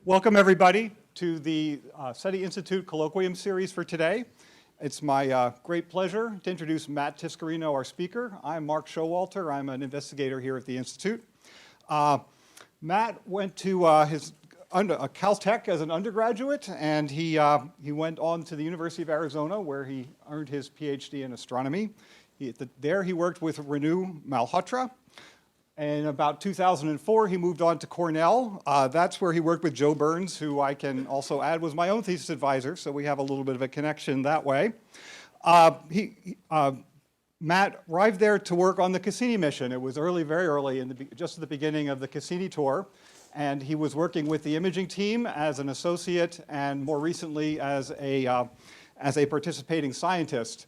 Welcome everybody to the SETI Institute Colloquium Series for today. It's my great pleasure to introduce Matt Tiscareno, our speaker. I'm Mark Showalter. I'm an investigator here at the Institute. Matt went to Caltech as an undergraduate, and he went on to the University of Arizona, where he earned his PhD in astronomy. There he worked with Renu Malhotra. In about 2004, he moved on to Cornell. That's where he worked with Joe Burns, who I can also add was my own thesis advisor, so we have a little bit of a connection that way. Matt arrived there to work on the Cassini mission. It was early, very early, just at the beginning of the Cassini tour, and he was working with the imaging team as an associate and more recently as a participating scientist.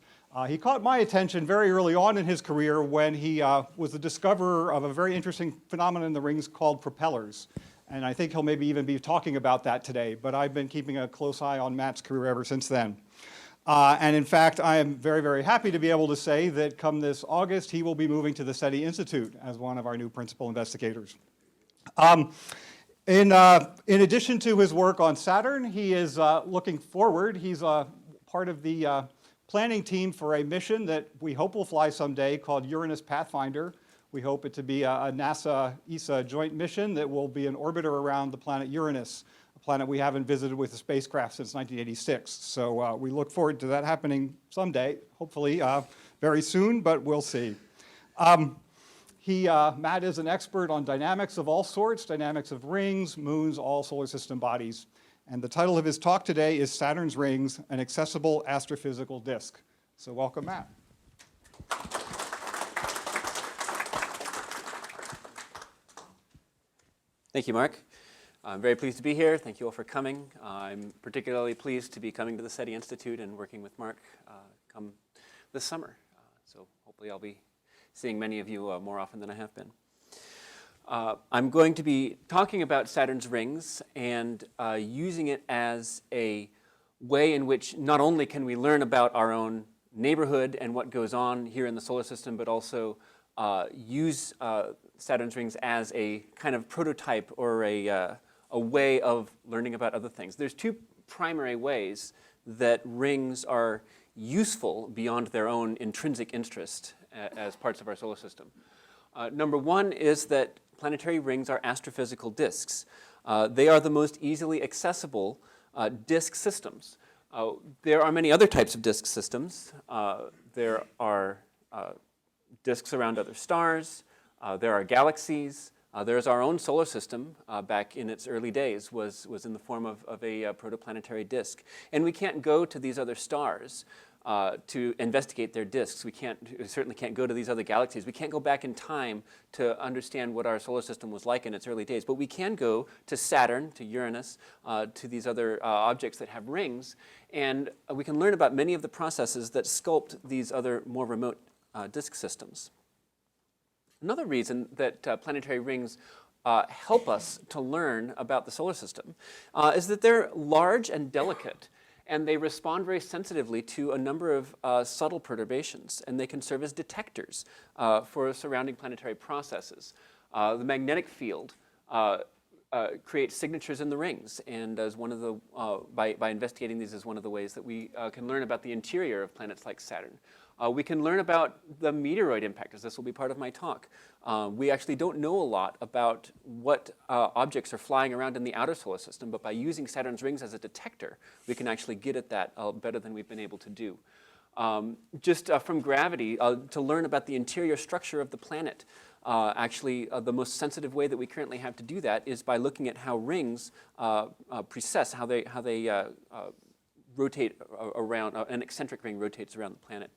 He caught my attention very early on in his career when he was the discoverer of a very interesting phenomenon in the rings called propellers. And I think he'll maybe even be talking about that today, but I've been keeping a close eye on Matt's career ever since then. And in fact, I am very, very happy to be able to say that come this August, he will be moving to the SETI Institute as one of our new principal investigators. In addition to his work on Saturn, he is looking forward. He's part of the planning team for a mission that we hope will fly someday called Uranus Pathfinder. We hope it to be a NASA-ESA joint mission that will be an orbiter around the planet Uranus, a planet we haven't visited with a spacecraft since 1986. So we look forward to that happening someday, hopefully very soon, but we'll see. Matt is an expert on dynamics of all sorts, dynamics of rings, moons, all solar system bodies. And the title of his talk today is Saturn's Rings, an Accessible Astrophysical Disk. So welcome, Matt. Thank you, Mark. I'm very pleased to be here. Thank you all for coming. I'm particularly pleased to be coming to the SETI Institute and working with Mark come this summer. So hopefully I'll be seeing many of you more often than I have been. I'm going to be talking about Saturn's rings and using it as a way in which not only can we learn about our own neighborhood and what goes on here in the solar system, but also use Saturn's rings as a kind of prototype or a way of learning about other things. There's two primary ways that rings are useful beyond their own intrinsic interest as parts of our solar system. Number one is that planetary rings are astrophysical disks. They are the most easily accessible disk systems. There are many other types of disk systems. There are disks around other stars. There are galaxies. There's our own solar system back in its early days was in the form of a protoplanetary disk. And we can't go to these other stars to investigate their disks. We certainly can't go to these other galaxies. We can't go back in time to understand what our solar system was like in its early days. But we can go to Saturn, to Uranus, to these other objects that have rings, and we can learn about many of the processes that sculpt these other more remote disk systems. Another reason that planetary rings help us to learn about the solar system is that they're large and delicate. And they respond very sensitively to a number of subtle perturbations, and they can serve as detectors for surrounding planetary processes. The magnetic field creates signatures in the rings, and as one of the by investigating these is one of the ways that we can learn about the interior of planets like Saturn. We can learn about the meteoroid impactors. This will be part of my talk. We actually don't know a lot about what objects are flying around in the outer solar system, but by using Saturn's rings as a detector, we can actually get at that better than we've been able to do. Just from gravity, to learn about the interior structure of the planet. Actually, the most sensitive way that we currently have to do that is by looking at how rings precess, how they rotate around, an eccentric ring rotates around the planet.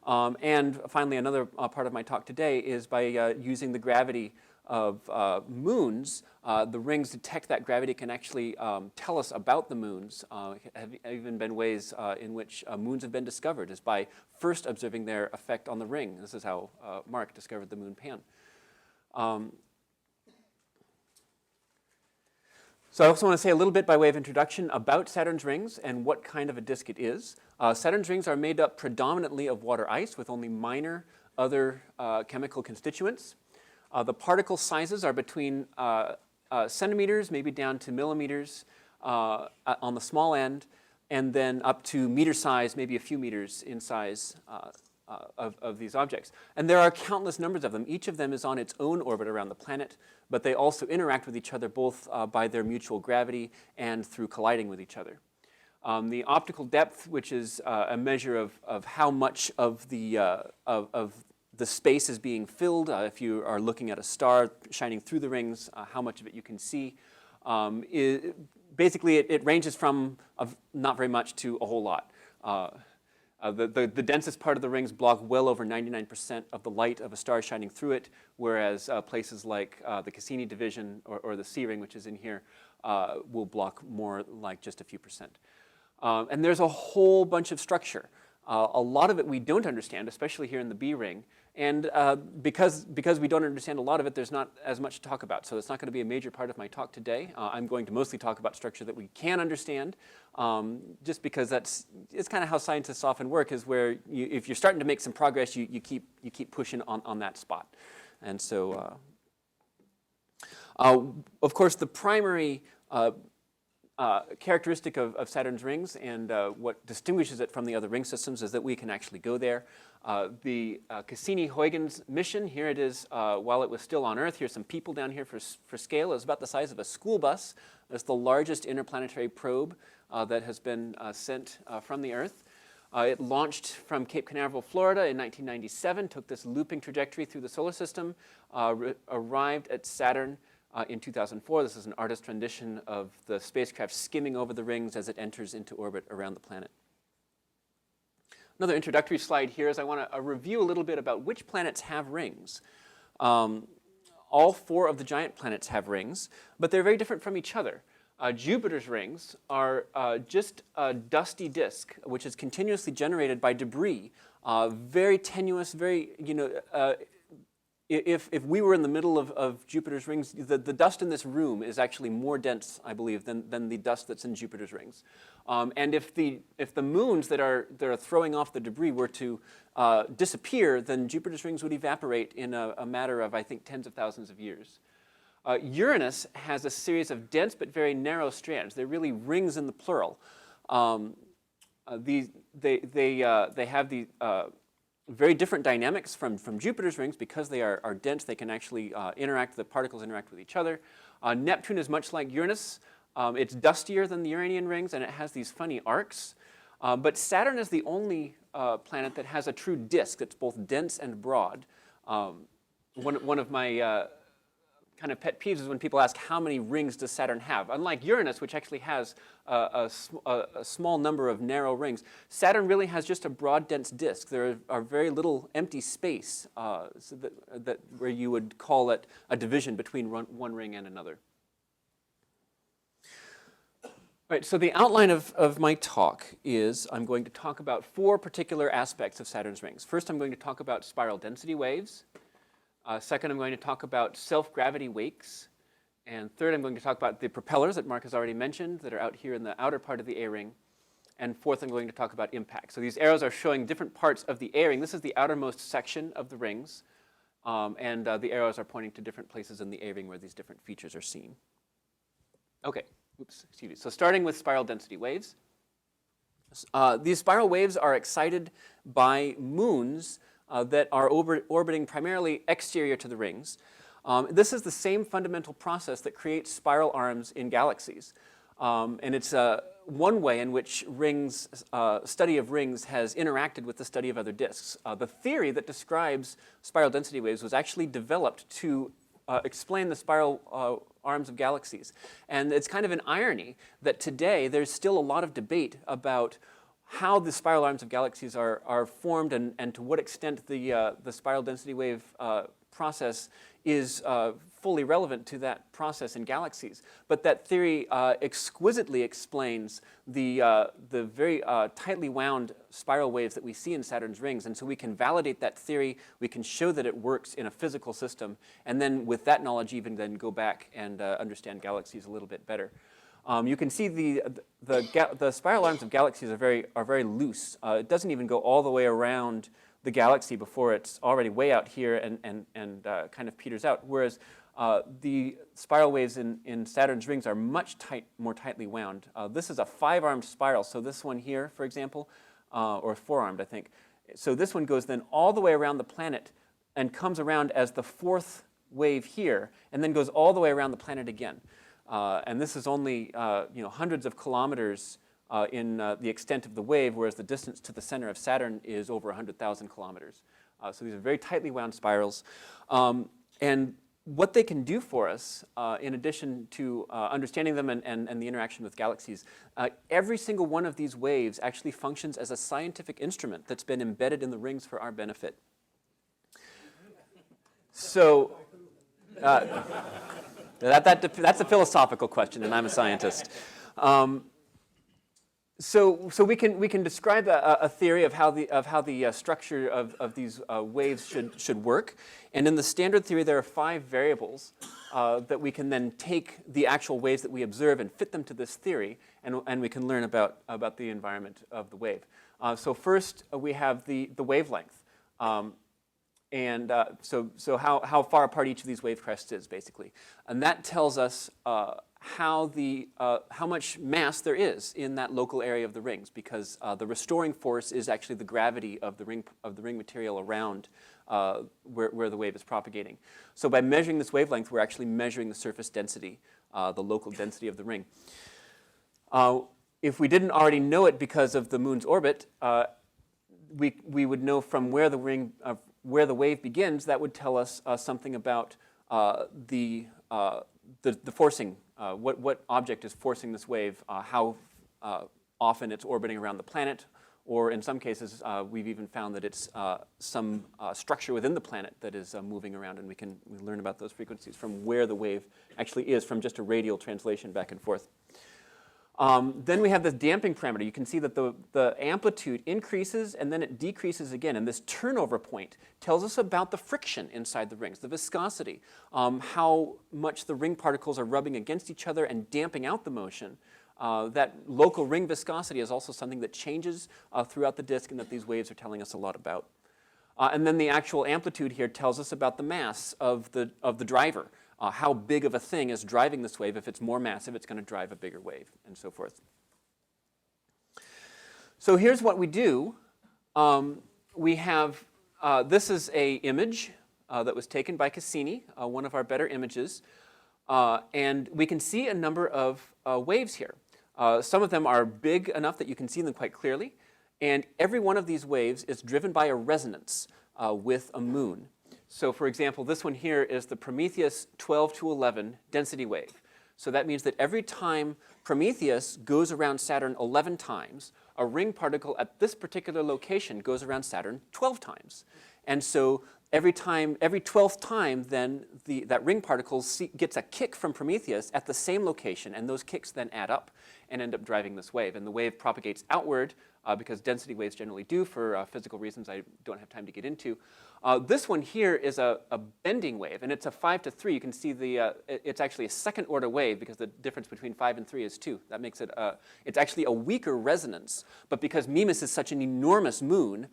And finally, another part of my talk today is by using the gravity of moons. The rings detect that gravity can actually tell us about the moons. Have even been ways in which moons have been discovered is by first observing their effect on the ring. This is how Mark discovered the moon Pan. So I also want to say a little bit by way of introduction about Saturn's rings and what kind of a disk it is. Saturn's rings are made up predominantly of water ice with only minor other chemical constituents. The particle sizes are between centimeters, maybe down to millimeters on the small end, and then up to meter size, maybe a few meters in size of these objects. And there are countless numbers of them. Each of them is on its own orbit around the planet, but they also interact with each other both by their mutual gravity and through colliding with each other. The optical depth, which is a measure of how much of the space is being filled, if you are looking at a star shining through the rings, how much of it you can see. Basically, it ranges from not very much to a whole lot. The densest part of the rings block well over 99% of the light of a star shining through it, whereas places like the Cassini division or the C ring, which is in here, will block more like just a few percent. And there's a whole bunch of structure. A lot of it we don't understand, especially here in the B ring. And because we don't understand a lot of it, there's not as much to talk about. So it's not going to be a major part of my talk today. I'm going to mostly talk about structure that we can understand, just because it's kind of how scientists often work, is where if you're starting to make some progress, you keep pushing on that spot. And so, of course, the primary characteristic of Saturn's rings and what distinguishes it from the other ring systems is that we can actually go there. The Cassini-Huygens Mission, here it is while it was still on Earth. Here's some people down here for scale. It's about the size of a school bus. It's the largest interplanetary probe that has been sent from the Earth. It launched from Cape Canaveral, Florida in 1997, took this looping trajectory through the solar system, arrived at Saturn in 2004. This is an artist rendition of the spacecraft skimming over the rings as it enters into orbit around the planet. Another introductory slide here is I want to review a little bit about which planets have rings. All 4 of the giant planets have rings, but they're very different from each other. Jupiter's rings are just a dusty disk, which is continuously generated by debris, very tenuous, very, if we were in the middle of Jupiter's rings, the dust in this room is actually more dense, I believe, than the dust that's in Jupiter's rings. And if the moons that are throwing off the debris were to disappear, then Jupiter's rings would evaporate in a matter of, I think, tens of thousands of years. Uranus has a series of dense but very narrow strands. They're really rings in the plural. They have the very different dynamics from Jupiter's rings because they are dense. They can actually the particles interact with each other. Neptune is much like Uranus. It's dustier than the Uranian rings, and it has these funny arcs. But Saturn is the only planet that has a true disk that's both dense and broad. One of my kind of pet peeves is when people ask, how many rings does Saturn have? Unlike Uranus, which actually has a small number of narrow rings, Saturn really has just a broad, dense disk. There are very little empty space so that where you would call it a division between one ring and another. All right, so the outline of my talk is I'm going to talk about 4 particular aspects of Saturn's rings. First, I'm going to talk about spiral density waves. Second, I'm going to talk about self-gravity wakes. And third, I'm going to talk about the propellers that Mark has already mentioned that are out here in the outer part of the A-ring. And fourth, I'm going to talk about impact. So these arrows are showing different parts of the A-ring. This is the outermost section of the rings. And the arrows are pointing to different places in the A-ring where these different features are seen. OK, excuse me. So starting with spiral density waves. These spiral waves are excited by moons that are orbiting primarily exterior to the rings. This is the same fundamental process that creates spiral arms in galaxies. And it's one way in which study of rings has interacted with the study of other disks. The theory that describes spiral density waves was actually developed to explain the spiral arms of galaxies. And it's kind of an irony that today there's still a lot of debate about how the spiral arms of galaxies are formed and to what extent the spiral density wave process is fully relevant to that process in galaxies. But that theory exquisitely explains the very tightly wound spiral waves that we see in Saturn's rings. And so we can validate that theory. We can show that it works in a physical system. And then with that knowledge, even then go back and understand galaxies a little bit better. You can see the spiral arms of galaxies are very loose. It doesn't even go all the way around the galaxy before it's already way out here and kind of peters out. Whereas The spiral waves in Saturn's rings are much more tightly wound. This is a 5-armed spiral, so this one here, for example, or 4-armed, I think. So this one goes then all the way around the planet and comes around as the 4th wave here, and then goes all the way around the planet again. And this is only hundreds of kilometers in the extent of the wave, whereas the distance to the center of Saturn is over 100,000 kilometers. So these are very tightly wound spirals. And what they can do for us, in addition to understanding them and the interaction with galaxies, every single one of these waves actually functions as a scientific instrument that's been embedded in the rings for our benefit. So that's a philosophical question, and I'm a scientist. So we can describe a theory of how the structure of these waves should work, and in the standard theory there are 5 variables that we can then take the actual waves that we observe and fit them to this theory, and we can learn about the environment of the wave. So first we have the wavelength, and so how far apart each of these wave crests is basically, and that tells us how much mass there is in that local area of the rings, because the restoring force is actually the gravity of the ring material around where the wave is propagating. So by measuring this wavelength, we're actually measuring the surface density, the local density of the ring. If we didn't already know it because of the moon's orbit, we would know from where the wave begins. That would tell us something about the forcing. What object is forcing this wave, how often it's orbiting around the planet, or in some cases we've even found that it's some structure within the planet that is moving around, and we learn about those frequencies from where the wave actually is, from just a radial translation back and forth. Then we have this damping parameter. You can see that the amplitude increases and then it decreases again. And this turnover point tells us about the friction inside the rings, the viscosity, how much the ring particles are rubbing against each other and damping out the motion. That local ring viscosity is also something that changes throughout the disk and that these waves are telling us a lot about. And then the actual amplitude here tells us about the mass of the driver. How big of a thing is driving this wave. If it's more massive, it's going to drive a bigger wave, and so forth. So here's what we do. We have, this is an image that was taken by Cassini, one of our better images. And we can see a number of waves here. Some of them are big enough that you can see them quite clearly. And every one of these waves is driven by a resonance with a moon. So for example, this one here is the Prometheus 12 to 11 density wave. So that means that every time Prometheus goes around Saturn 11 times, a ring particle at this particular location goes around Saturn 12 times. And so every 12th time, then that ring particle gets a kick from Prometheus at the same location, and those kicks then add up and end up driving this wave. And the wave propagates outward, because density waves generally do for physical reasons I don't have time to get into. This one here is a bending wave, and it's a 5 to 3. You can see it's actually a second order wave because the difference between 5 and 3 is 2. That makes it, it's actually a weaker resonance, but because Mimas is such an enormous moon,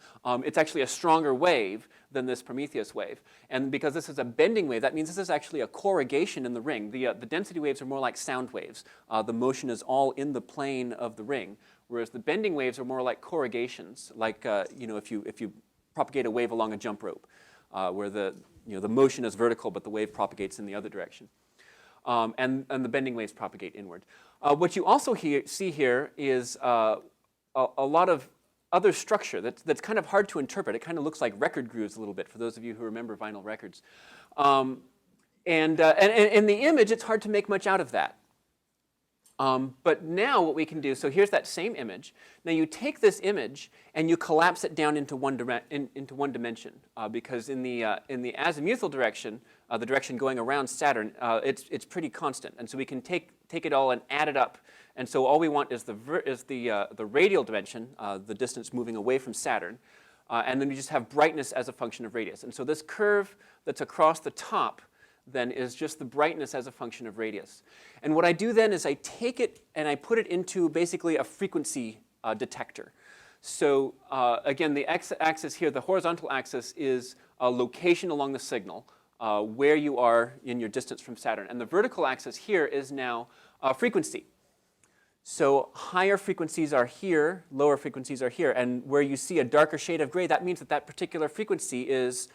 it's actually a stronger wave than this Prometheus wave. And because this is a bending wave, that means this is actually a corrugation in the ring. The density waves are more like sound waves. The motion is all in the plane of the ring, whereas the bending waves are more like corrugations, like if you propagate a wave along a jump rope, where the motion is vertical, but the wave propagates in the other direction. And the bending waves propagate inward. What you also see here is a lot of other structure that's kind of hard to interpret. It kind of looks like record grooves a little bit, for those of you who remember vinyl records. And in the image, it's hard to make much out of that. But now what we can do, so here's that same image. Now you take this image and you collapse it down into one dimension, because in the azimuthal direction, the direction going around Saturn, it's pretty constant, and so we can take it all and add it up. And so all we want is the radial dimension, the distance moving away from Saturn, and then we just have brightness as a function of radius. And so this curve that's across the top then is just the brightness as a function of radius. And what I do then is I take it and I put it into basically a frequency detector. So again, the x-axis here, the horizontal axis, is a location along the signal. where you are in your distance from Saturn. And the vertical axis here is now frequency. So higher frequencies are here, lower frequencies are here. And where you see a darker shade of gray, that means that that particular frequency is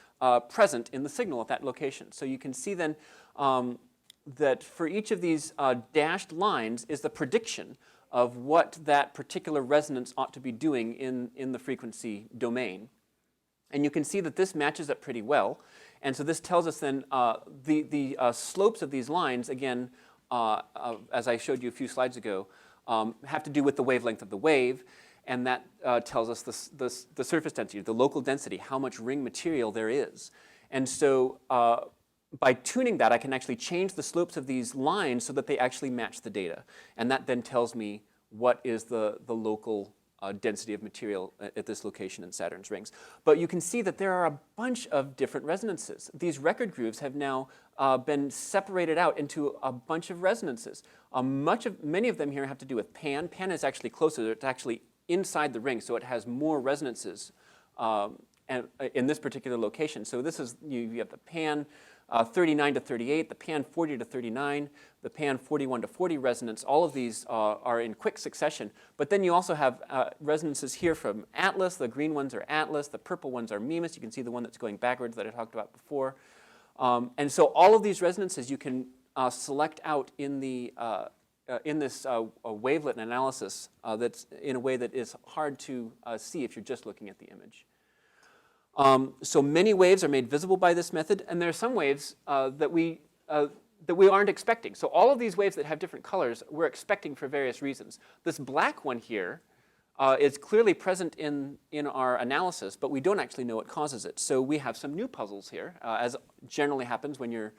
present in the signal at that location. So you can see then that for each of these dashed lines is the prediction of what that particular resonance ought to be doing in the frequency domain. And you can see that this matches up pretty well. And so this tells us then the slopes of these lines, again, as I showed you a few slides ago, have to do with the wavelength of the wave. And that tells us the surface density, the local density, how much ring material there is. And so by tuning that, I can actually change the slopes of these lines so that they actually match the data. And that then tells me what is the local density of material at this location in Saturn's rings. But you can see that there are a bunch of different resonances. These record grooves have now been separated out into a bunch of resonances. Many of them here have to do with pan. Pan is actually closer. It's actually inside the ring, so it has more resonances in this particular location. So this is, you have the pan 39 to 38, the pan 40 to 39, the pan 41 to 40 resonance. All of these are in quick succession. But then you also have resonances here from Atlas. The green ones are Atlas. The purple ones are Mimas. You can see the one that's going backwards that I talked about before. And so all of these resonances you can select out in the in this wavelet analysis that's in a way that is hard to see if you're just looking at the image. So many waves are made visible by this method, and there are some waves that we aren't expecting. So all of these waves that have different colors, we're expecting for various reasons. This black one here is clearly present in our analysis, but we don't actually know what causes it. So we have some new puzzles here, as generally happens when you're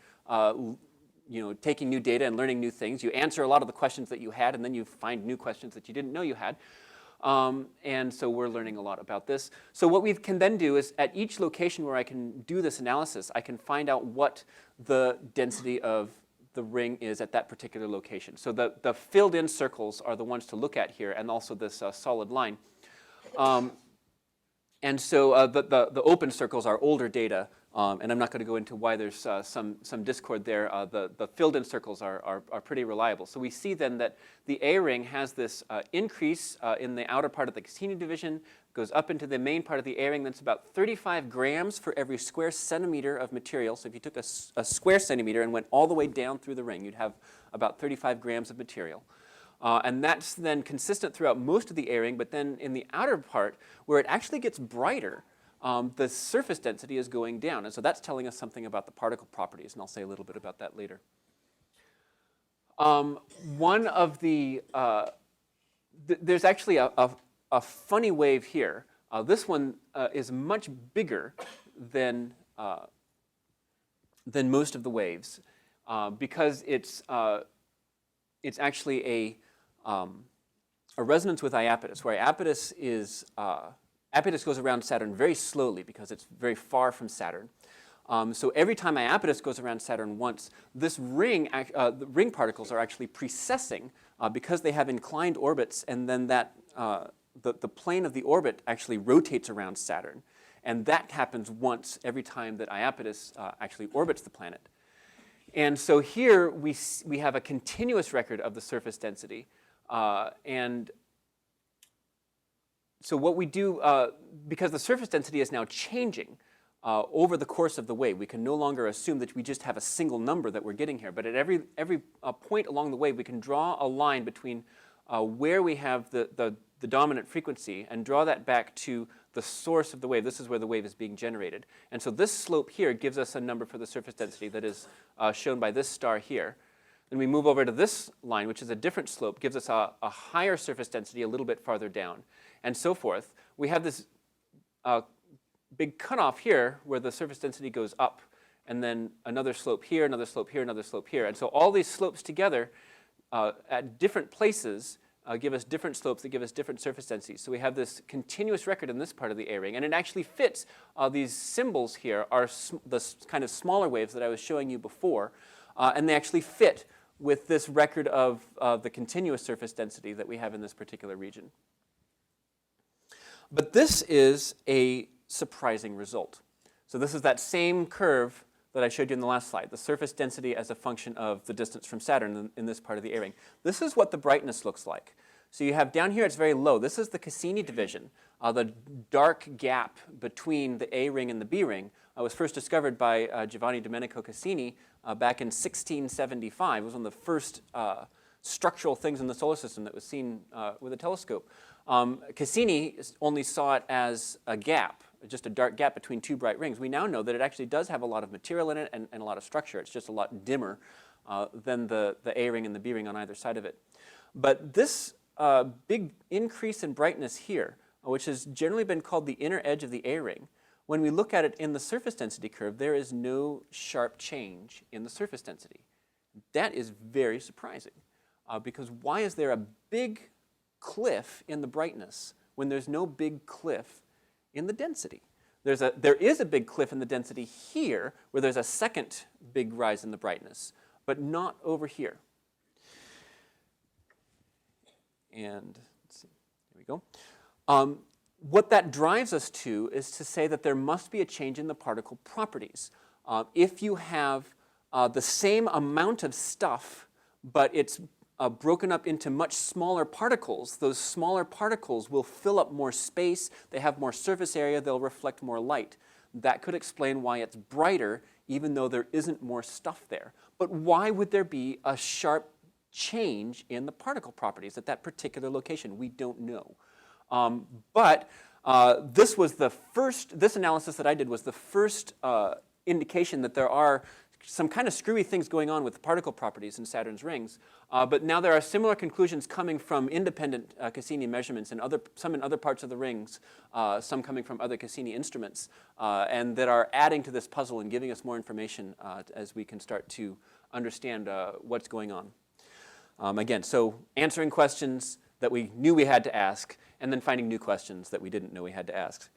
taking new data and learning new things. You answer a lot of the questions that you had, and then you find new questions that you didn't know you had. And so we're learning a lot about this. So what we can then do is at each location where I can do this analysis, I can find out what the density of the ring is at that particular location. So the filled in circles are the ones to look at here, and also this solid line. And so the open circles are older data, and I'm not going to go into why there's some discord there. The filled-in circles are pretty reliable. So we see then that the A ring has this increase in the outer part of the Cassini division, goes up into the main part of the A ring. That's about 35 grams for every square centimeter of material. So if you took a square centimeter and went all the way down through the ring, you'd have about 35 grams of material. And that's then consistent throughout most of the A ring, but then in the outer part, where it actually gets brighter, the surface density is going down. And so that's telling us something about the particle properties, and I'll say a little bit about that later. One of the, there's actually a funny wave here. This one is much bigger than most of the waves because it's actually a resonance with Iapetus, where Iapetus is Iapetus goes around Saturn very slowly because it's very far from Saturn. So every time Iapetus goes around Saturn once, this ring, the ring particles are actually precessing because they have inclined orbits, and then that the plane of the orbit actually rotates around Saturn, and that happens once every time that Iapetus actually orbits the planet. And so here we have a continuous record of the surface density. And so what we do, because the surface density is now changing over the course of the wave, we can no longer assume that we just have a single number that we're getting here. But at every point along the wave, we can draw a line between where we have the dominant frequency and draw that back to the source of the wave. This is where the wave is being generated. And so this slope here gives us a number for the surface density that is shown by this star here. Then we move over to this line, which is a different slope, gives us a higher surface density a little bit farther down, and so forth. We have this big cutoff here where the surface density goes up, and then another slope here, another slope here, another slope here. And so all these slopes together at different places give us different slopes that give us different surface densities. So we have this continuous record in this part of the A ring, and it actually fits. These symbols here are the kind of smaller waves that I was showing you before, and they actually fit with this record of the continuous surface density that we have in this particular region. But this is a surprising result. So this is that same curve that I showed you in the last slide, the surface density as a function of the distance from Saturn in this part of the A-ring. This is what the brightness looks like. So you have down here, it's very low. This is the Cassini division. The dark gap between the A-ring and the B-ring was first discovered by Giovanni Domenico Cassini back in 1675. It was one of the first structural things in the solar system that was seen with a telescope. Cassini only saw it as a gap, just a dark gap between two bright rings. We now know that it actually does have a lot of material in it and a lot of structure. It's just a lot dimmer than the A-ring and the B-ring on either side of it. But this big increase in brightness here, which has generally been called the inner edge of the A-ring, when we look at it in the surface density curve, there is no sharp change in the surface density. That is very surprising, because why is there a big cliff in the brightness when there's no big cliff in the density? There is a big cliff in the density here, where there's a second big rise in the brightness, but not over here. And let's see, here we go. What that drives us to is to say that there must be a change in the particle properties. If you have the same amount of stuff, but it's broken up into much smaller particles, those smaller particles will fill up more space, they have more surface area, they'll reflect more light. That could explain why it's brighter, even though there isn't more stuff there. But why would there be a sharp change in the particle properties at that particular location? We don't know. This analysis that I did was the first indication that there are some kind of screwy things going on with the particle properties in Saturn's rings. But now there are similar conclusions coming from independent Cassini measurements, and some in other parts of the rings, some coming from other Cassini instruments, and that are adding to this puzzle and giving us more information as we can start to understand what's going on. Again, so answering questions that we knew we had to ask, and then finding new questions that we didn't know we had to ask.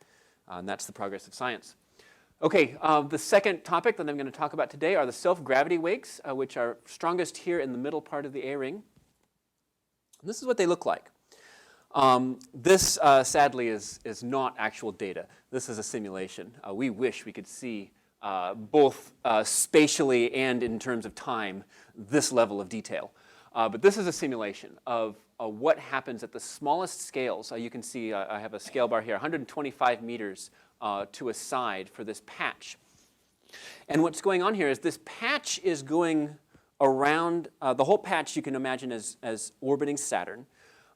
And that's the progress of science. Okay, the second topic that I'm going to talk about today are the self-gravity wakes, which are strongest here in the middle part of the A-ring. This is what they look like. This, sadly, is not actual data. This is a simulation. We wish we could see both spatially and in terms of time this level of detail. But this is a simulation of what happens at the smallest scales. You can see I have a scale bar here, 125 meters to a side for this patch. And what's going on here is this patch is going around, the whole patch you can imagine as orbiting Saturn.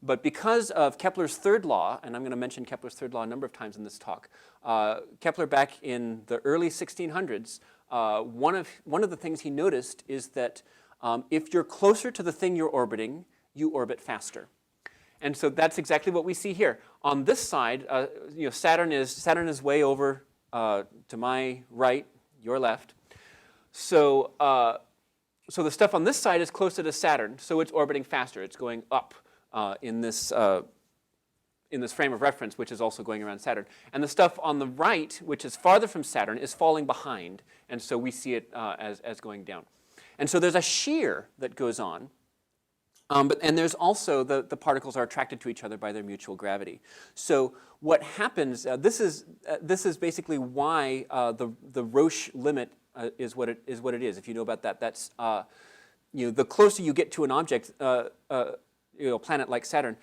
But because of Kepler's third law, and I'm going to mention Kepler's third law a number of times in this talk, Kepler back in the early 1600s, one of the things he noticed is that if you're closer to the thing you're orbiting, you orbit faster. And so that's exactly what we see here. On this side, Saturn is way over to my right, your left. So the stuff on this side is closer to Saturn, so it's orbiting faster. It's going up in this frame of reference, which is also going around Saturn. And the stuff on the right, which is farther from Saturn, is falling behind, and so we see it as going down. And so there's a shear that goes on. And there's also the particles are attracted to each other by their mutual gravity. So what happens? This is basically why the Roche limit is what it is. If you know about that, that's the closer you get to an object, a planet like Saturn,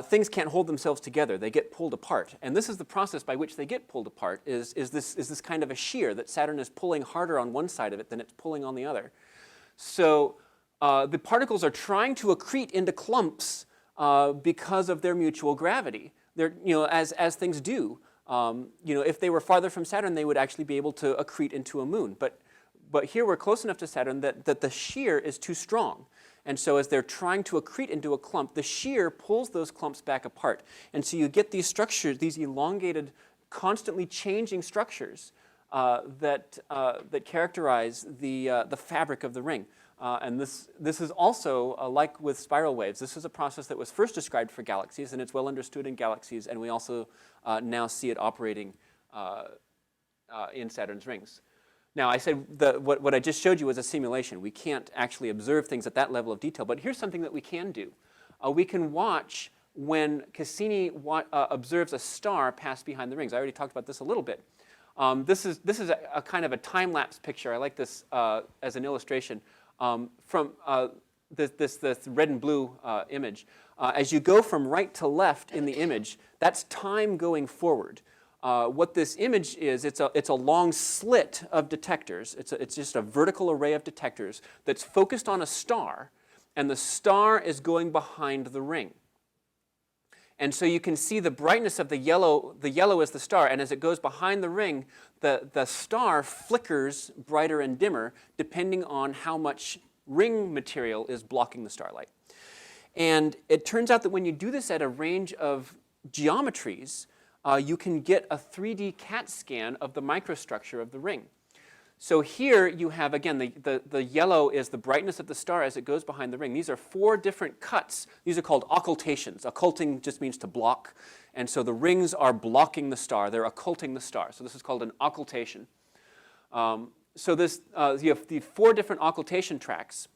things can't hold themselves together. They get pulled apart. And this is the process by which they get pulled apart. Is this kind of a shear that Saturn is pulling harder on one side of it than it's pulling on the other. So the particles are trying to accrete into clumps because of their mutual gravity. They're, as things do. If they were farther from Saturn, they would actually be able to accrete into a moon. But here we're close enough to Saturn that the shear is too strong. And so as they're trying to accrete into a clump, the shear pulls those clumps back apart. And so you get these structures, these elongated, constantly changing structures that characterize the fabric of the ring. And this is also, like with spiral waves, this is a process that was first described for galaxies, and it's well understood in galaxies, and we also now see it operating in Saturn's rings. Now, I said what I just showed you was a simulation. We can't actually observe things at that level of detail, but here's something that we can do. We can watch when Cassini observes a star pass behind the rings. I already talked about this a little bit. This is a kind of a time-lapse picture. I like this as an illustration from this red and blue image. As you go from right to left in the image, that's time going forward. What this image is, it's a long slit of detectors. It's just a vertical array of detectors that's focused on a star, and the star is going behind the ring. And so you can see the brightness of the yellow. The yellow is the star, and as it goes behind the ring, the star flickers brighter and dimmer depending on how much ring material is blocking the starlight. And it turns out that when you do this at a range of geometries, you can get a 3D CAT scan of the microstructure of the ring. So here you have, again, the yellow is the brightness of the star as it goes behind the ring. These are 4 different cuts. These are called occultations. Occulting just means to block. And so the rings are blocking the star. They're occulting the star. So this is called an occultation. So this, you have the 4 different occultation tracks.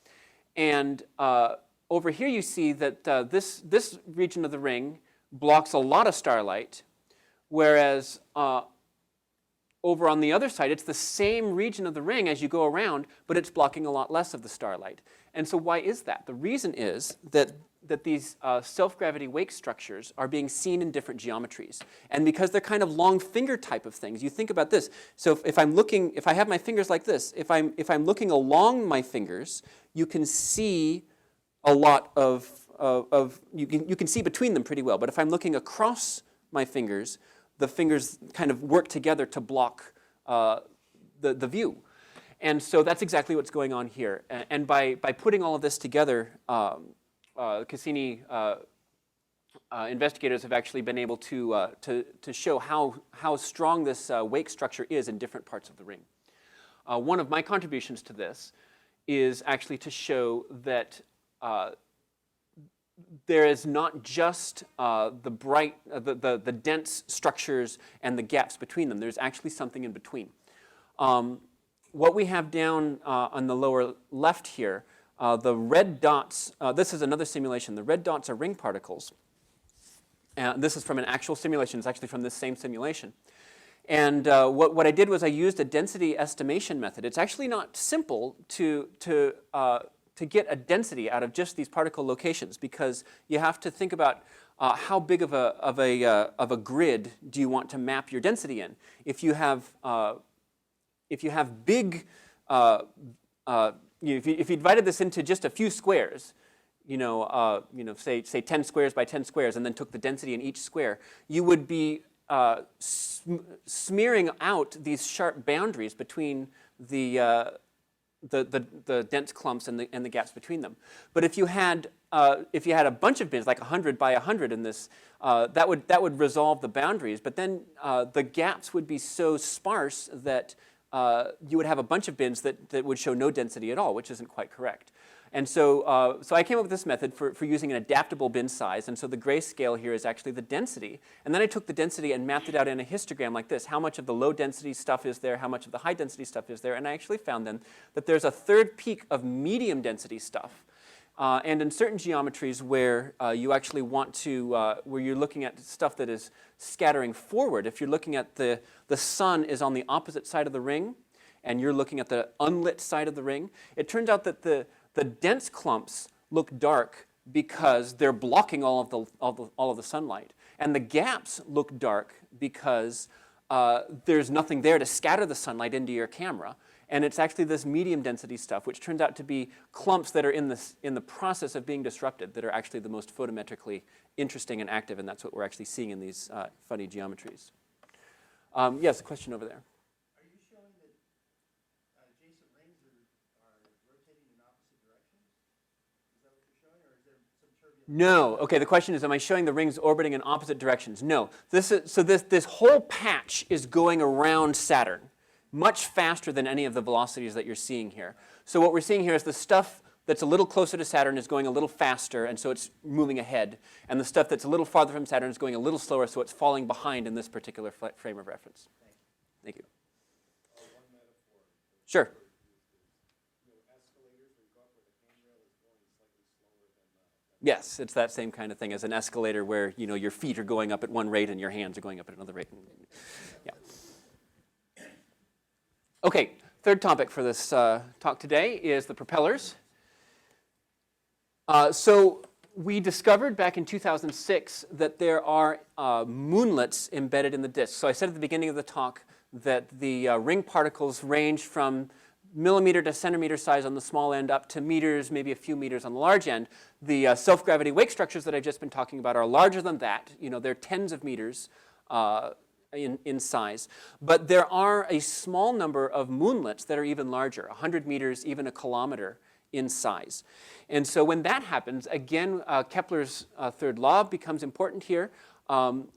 And over here you see that this region of the ring blocks a lot of starlight, whereas over on the other side, it's the same region of the ring as you go around, but it's blocking a lot less of the starlight. And so why is that? The reason is that these self-gravity wake structures are being seen in different geometries. And because they're kind of long finger type of things, you think about this. So if I have my fingers like this, if I'm looking along my fingers, you can see a lot you can see between them pretty well. But if I'm looking across my fingers, the fingers kind of work together to block the view. And so that's exactly what's going on here. And by putting all of this together, Cassini investigators have actually been able to show how strong this wake structure is in different parts of the ring. One of my contributions to this is actually to show that there is not just the dense structures and the gaps between them. There's actually something in between. What we have down on the lower left here, the red dots, this is another simulation. The red dots are ring particles. This is from an actual simulation. It's actually from this same simulation. And what I did was I used a density estimation method. It's actually not simple to get a density out of just these particle locations, because you have to think about how big of a grid do you want to map your density in. If you have big, if you divided this into just a few squares, say 10 squares by 10 squares, and then took the density in each square, you would be smearing out these sharp boundaries between the dense clumps and the gaps between them. But if you had a bunch of bins, like 100 by 100 in this, that would resolve the boundaries. But then the gaps would be so sparse that you would have a bunch of bins that would show no density at all, which isn't quite correct. And so I came up with this method for using an adaptable bin size. And so the grayscale here is actually the density. And then I took the density and mapped it out in a histogram like this. How much of the low density stuff is there? How much of the high density stuff is there? And I actually found then that there's a third peak of medium density stuff. And in certain geometries where you actually want to, where you're looking at stuff that is scattering forward, if you're looking at the sun is on the opposite side of the ring, and you're looking at the unlit side of the ring, it turns out that the dense clumps look dark because they're blocking all of the sunlight. And the gaps look dark because there's nothing there to scatter the sunlight into your camera. And it's actually this medium density stuff, which turns out to be clumps that are in the process of being disrupted, that are actually the most photometrically interesting and active, and that's what we're actually seeing in these funny geometries. Yes, a question over there. Are you showing that adjacent rings are rotating in opposite directions? Is that what you're showing, or is there some turbulence? No. Okay, the question is, am I showing the rings orbiting in opposite directions? No. This whole patch is going around Saturn much faster than any of the velocities that you're seeing here. So what we're seeing here is the stuff that's a little closer to Saturn is going a little faster, and so it's moving ahead. And the stuff that's a little farther from Saturn is going a little slower, so it's falling behind in this particular frame of reference. Thank you. One metaphor. Sure. Escalators, where you go up where the handrail is going slightly slower than Yes, it's that same kind of thing as an escalator where your feet are going up at one rate and your hands are going up at another rate. Yeah. Okay, third topic for this talk today is the propellers. So we discovered back in 2006 that there are moonlets embedded in the disk. So I said at the beginning of the talk that the ring particles range from millimeter to centimeter size on the small end up to meters, maybe a few meters on the large end. The self-gravity wake structures that I've just been talking about are larger than that. You know, they're tens of meters in size. But there are a small number of moonlets that are even larger, 100 meters, even a kilometer in size. And so when that happens, again, Kepler's third law becomes important here. So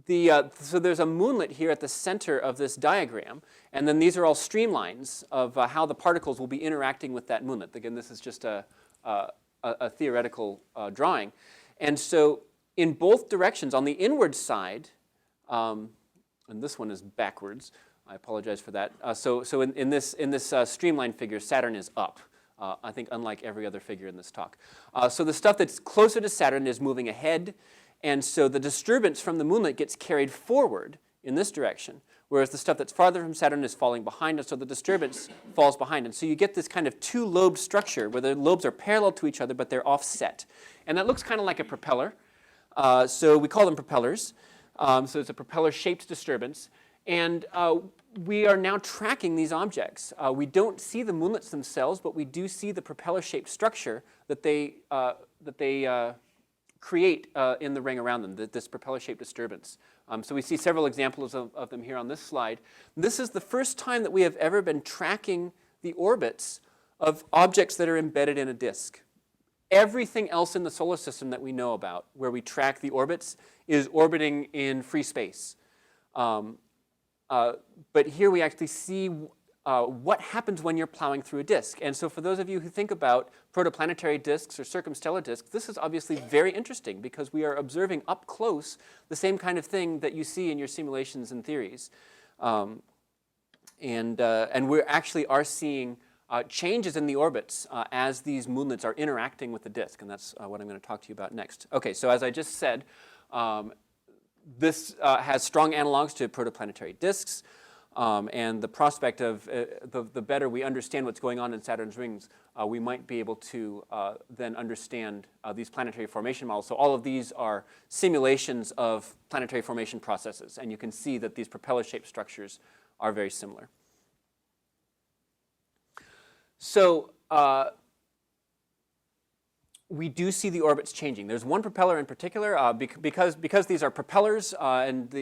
there's a moonlet here at the center of this diagram, and then these are all streamlines of how the particles will be interacting with that moonlet. Again, this is just a theoretical drawing. And so in both directions, on the inward side, and this one is backwards, I apologize for that. So in this streamline figure, Saturn is up. I think unlike every other figure in this talk. So the stuff that's closer to Saturn is moving ahead, and so the disturbance from the moonlet gets carried forward in this direction, whereas the stuff that's farther from Saturn is falling behind, and so the disturbance falls behind. And so you get this kind of two-lobed structure where the lobes are parallel to each other, but they're offset. And that looks kind of like a propeller. So we call them propellers. So it's a propeller-shaped disturbance. And we are now tracking these objects. We don't see the moonlets themselves, but we do see the propeller-shaped structure that they create in the ring around them, this propeller-shaped disturbance. So we see several examples of them here on this slide. This is the first time that we have ever been tracking the orbits of objects that are embedded in a disk. Everything else in the solar system that we know about, where we track the orbits, is orbiting in free space. But here we actually see what happens when you're plowing through a disk. And so for those of you who think about protoplanetary disks or circumstellar disks, this is obviously very interesting because we are observing up close the same kind of thing that you see in your simulations and theories. And we actually are seeing changes in the orbits as these moonlets are interacting with the disk. And that's what I'm going to talk to you about next. Okay, so as I just said, this has strong analogs to protoplanetary disks, and the prospect of the better we understand what's going on in Saturn's rings, we might be able to then understand these planetary formation models. So all of these are simulations of planetary formation processes, and you can see that these propeller-shaped structures are very similar. So we do see the orbits changing. There's one propeller in particular, because these are propellers, and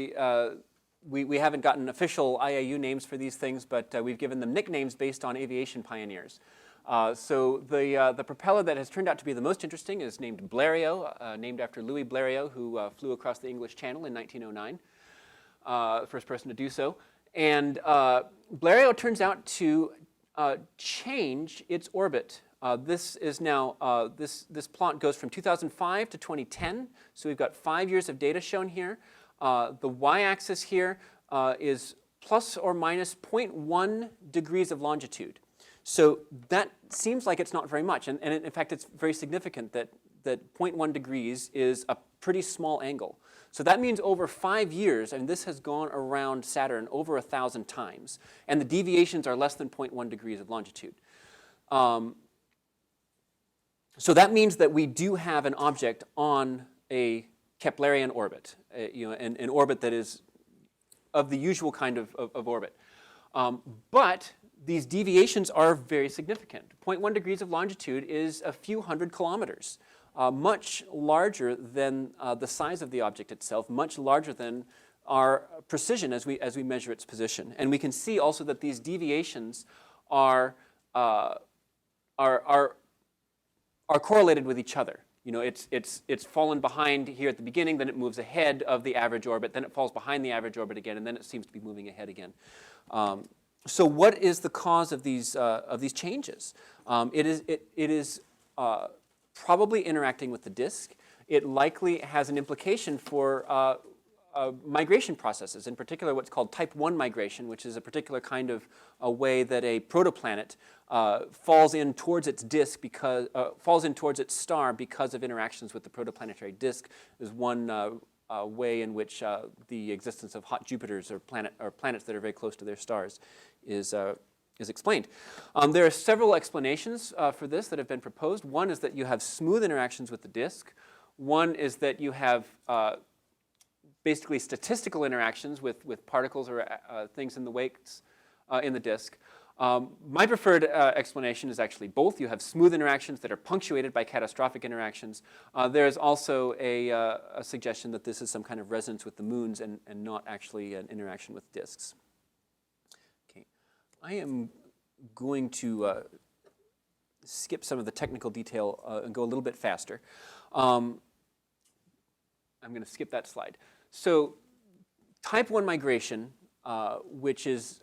we haven't gotten official IAU names for these things, but we've given them nicknames based on aviation pioneers. So the propeller that has turned out to be the most interesting is named Blériot, named after Louis Blériot, who flew across the English Channel in 1909, the first person to do so. And Blériot turns out to change its orbit. This is now, this plot goes from 2005 to 2010. So we've got 5 years of data shown here. The y-axis here is plus or minus 0.1 degrees of longitude. So that seems like it's not very much. And in fact, it's very significant that 0.1 degrees is a pretty small angle. So that means over 5 years, and this has gone around Saturn over 1,000 times, and the deviations are less than 0.1 degrees of longitude. So that means that we do have an object on a Keplerian orbit, an orbit that is of the usual kind of orbit. But these deviations are very significant. 0.1 degrees of longitude is a few hundred kilometers, much larger than the size of the object itself, much larger than our precision as we measure its position. And we can see also that these deviations are correlated with each other. You know, it's fallen behind here at the beginning, then it moves ahead of the average orbit, then it falls behind the average orbit again, and then it seems to be moving ahead again. So what is the cause of these changes? It is probably interacting with the disk. It likely has an implication for migration processes, in particular what's called type 1 migration, which is a particular kind of a way that a protoplanet falls in towards its disk falls in towards its star because of interactions with the protoplanetary disk. There's one way in which the existence of hot Jupiters or planets that are very close to their stars is explained. There are several explanations for this that have been proposed. One is that you have smooth interactions with the disk. One is that you have basically statistical interactions with particles or things in the wakes in the disk. My preferred explanation is actually both. You have smooth interactions that are punctuated by catastrophic interactions. There is also a suggestion that this is some kind of resonance with the moons and not actually an interaction with disks. Okay, I am going to skip some of the technical detail and go a little bit faster. I'm going to skip that slide. So type 1 migration, which is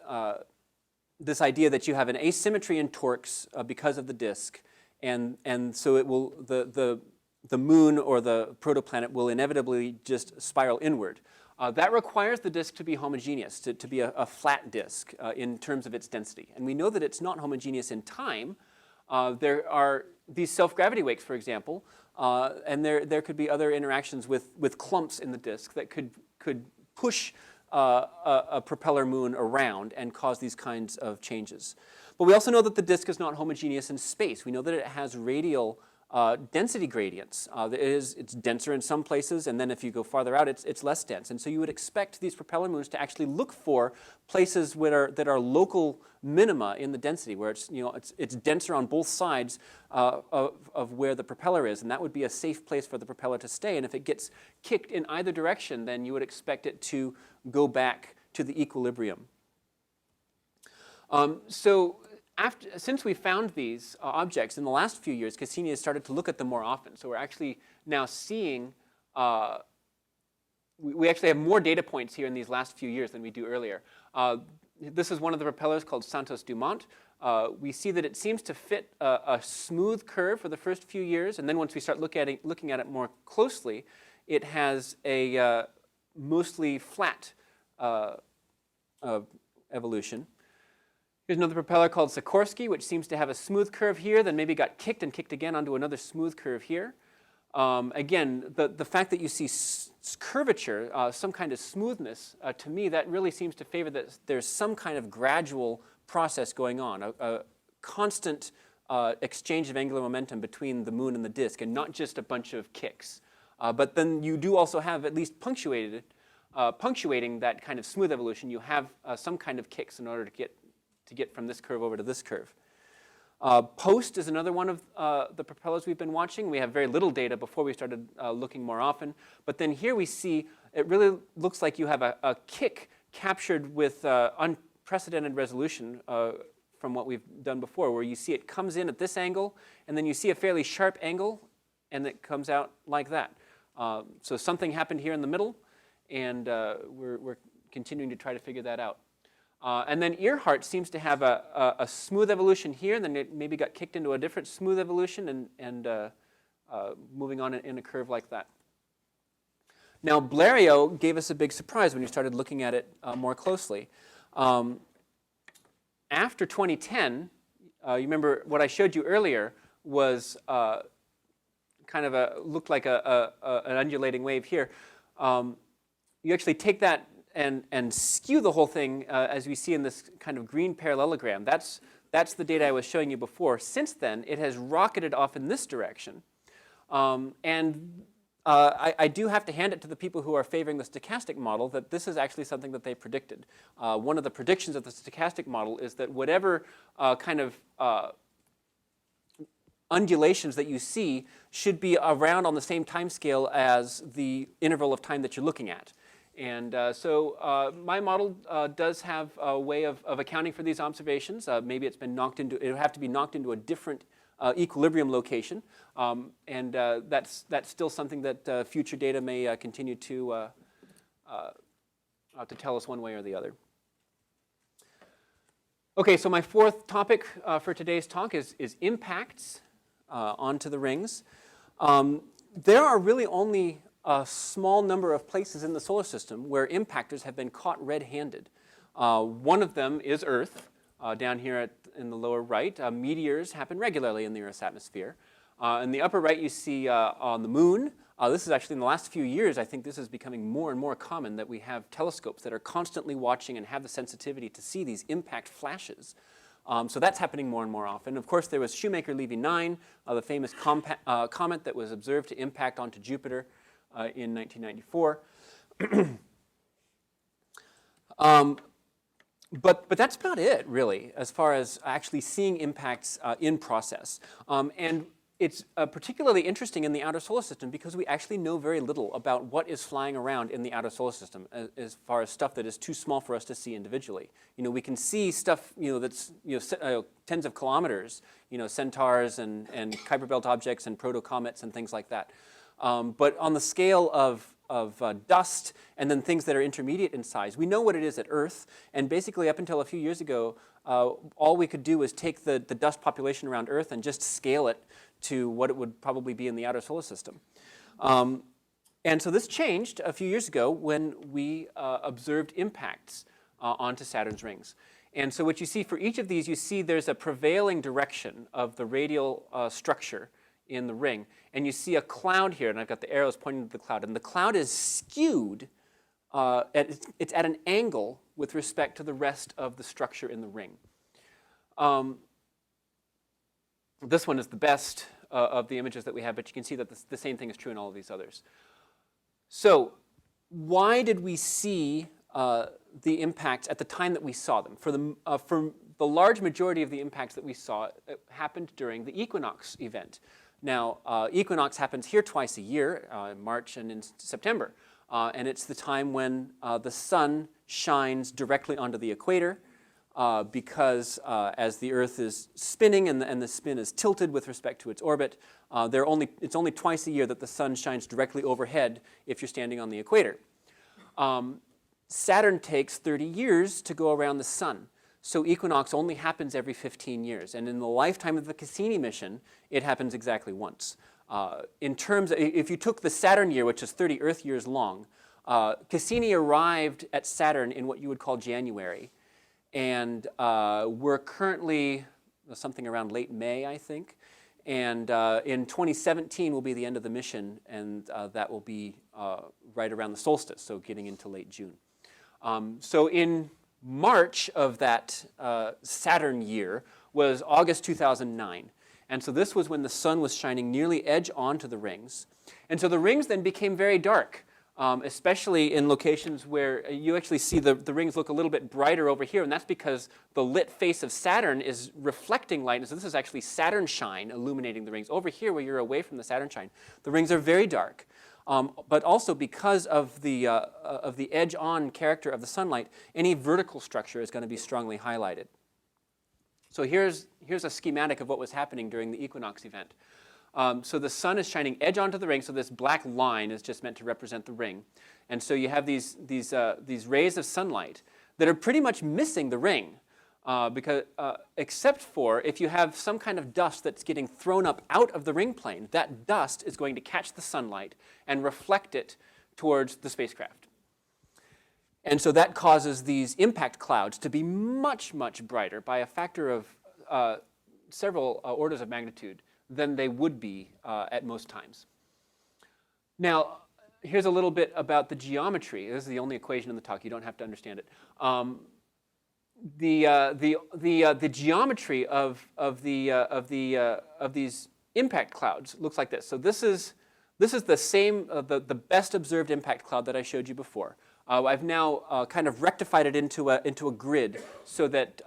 this idea that you have an asymmetry in torques because of the disk, and so it will the moon or the protoplanet will inevitably just spiral inward. That requires the disk to be homogeneous, to be a flat disk in terms of its density. And we know that it's not homogeneous in time. There are these self-gravity wakes, for example, and there could be other interactions with clumps in the disk that could push a propeller moon around and cause these kinds of changes. But we also know that the disk is not homogeneous in space. We know that it has radial density gradients. It's denser in some places, and then if you go farther out, it's less dense. And so you would expect these propeller moons to actually look for places that are local minima in the density, where it's denser on both sides of where the propeller is, and that would be a safe place for the propeller to stay. And if it gets kicked in either direction, then you would expect it to go back to the equilibrium. Since we found these objects in the last few years, Cassini has started to look at them more often. So we're actually now seeing, we actually have more data points here in these last few years than we do earlier. This is one of the propellers called Santos Dumont. We see that it seems to fit a smooth curve for the first few years, and then once we start looking at it more closely, it has a mostly flat evolution. Here's another propeller called Sikorsky, which seems to have a smooth curve here, then maybe got kicked and kicked again onto another smooth curve here. Again, the fact that you see curvature, some kind of smoothness, to me, that really seems to favor that there's some kind of gradual process going on, a constant exchange of angular momentum between the moon and the disk, and not just a bunch of kicks. But then you do also have at least punctuating that kind of smooth evolution. You have some kind of kicks in order to get from this curve over to this curve. Post is another one of the propellers we've been watching. We have very little data before we started looking more often. But then here we see it really looks like you have a kick captured with unprecedented resolution from what we've done before, where you see it comes in at this angle, and then you see a fairly sharp angle, and it comes out like that. So something happened here in the middle, and we're continuing to try to figure that out. And then Earhart seems to have a smooth evolution here, and then it maybe got kicked into a different smooth evolution and moving on in a curve like that. Now, Blériot gave us a big surprise when we started looking at it more closely. After 2010, you remember what I showed you earlier was kind of looked like an undulating wave here. You actually take that and skew the whole thing, as we see in this kind of green parallelogram. That's the data I was showing you before. Since then, it has rocketed off in this direction. I do have to hand it to the people who are favoring the stochastic model that this is actually something that they predicted. One of the predictions of the stochastic model is that whatever kind of undulations that you see should be around on the same time scale as the interval of time that you're looking at. And so my model does have a way of accounting for these observations. Maybe it would have to be knocked into a different equilibrium location. And that's still something that future data may continue to tell us one way or the other. Okay, so my fourth topic for today's talk is impacts onto the rings. There are really only a small number of places in the solar system where impactors have been caught red-handed. One of them is Earth, down here in the lower right. Meteors happen regularly in the Earth's atmosphere. In the upper right, you see on the moon, This is actually in the last few years, I think this is becoming more and more common that we have telescopes that are constantly watching and have the sensitivity to see these impact flashes. So that's happening more and more often. Of course, there was Shoemaker-Levy 9, the famous comet that was observed to impact onto Jupiter in 1994. But that's about it, really, as far as actually seeing impacts in process. And it's particularly interesting in the outer solar system because we actually know very little about what is flying around in the outer solar system as far as stuff that is too small for us to see individually. We can see stuff that's tens of kilometers, centaurs and Kuiper Belt objects and proto-comets and things like that. But on the scale of dust and then things that are intermediate in size, we know what it is at Earth. And basically, up until a few years ago, all we could do was take the dust population around Earth and just scale it to what it would probably be in the outer solar system. And so this changed a few years ago when we observed impacts onto Saturn's rings. And so what you see for each of these, you see there's a prevailing direction of the radial structure in the ring. And you see a cloud here, and I've got the arrows pointing to the cloud. And the cloud is skewed. It's at an angle with respect to the rest of the structure in the ring. This one is the best of the images that we have, but you can see that the same thing is true in all of these others. So why did we see the impacts at the time that we saw them? For the large majority of the impacts that we saw, it happened during the equinox event. Now, equinox happens here twice a year, in March and in September. And it's the time when the sun shines directly onto the equator because as the Earth is spinning and the spin is tilted with respect to its orbit, it's only twice a year that the sun shines directly overhead if you're standing on the equator. Saturn takes 30 years to go around the sun. So equinox only happens every 15 years. And in the lifetime of the Cassini mission, it happens exactly once. If you took the Saturn year, which is 30 Earth years long, Cassini arrived at Saturn in what you would call January. And we're currently something around late May, I think. And in 2017 will be the end of the mission, and that will be right around the solstice, so getting into late June. So in March of that Saturn year was August 2009. And so this was when the sun was shining nearly edge on to the rings. And so the rings then became very dark, especially in locations where you actually see the rings look a little bit brighter over here. And that's because the lit face of Saturn is reflecting light. And so this is actually Saturn shine illuminating the rings. Over here, where you're away from the Saturn shine, the rings are very dark. But also because of the edge-on character of the sunlight, any vertical structure is going to be strongly highlighted. So here's a schematic of what was happening during the equinox event. So the sun is shining edge onto the ring, so this black line is just meant to represent the ring. And so you have these rays of sunlight that are pretty much missing the ring. Except for if you have some kind of dust that's getting thrown up out of the ring plane, that dust is going to catch the sunlight and reflect it towards the spacecraft. And so that causes these impact clouds to be much, much brighter by a factor of several orders of magnitude than they would be at most times. Now, here's a little bit about the geometry. This is the only equation in the talk. You don't have to understand it. The geometry of these impact clouds looks like this. So this is the same the best observed impact cloud that I showed you before. I've now kind of rectified it into a grid so that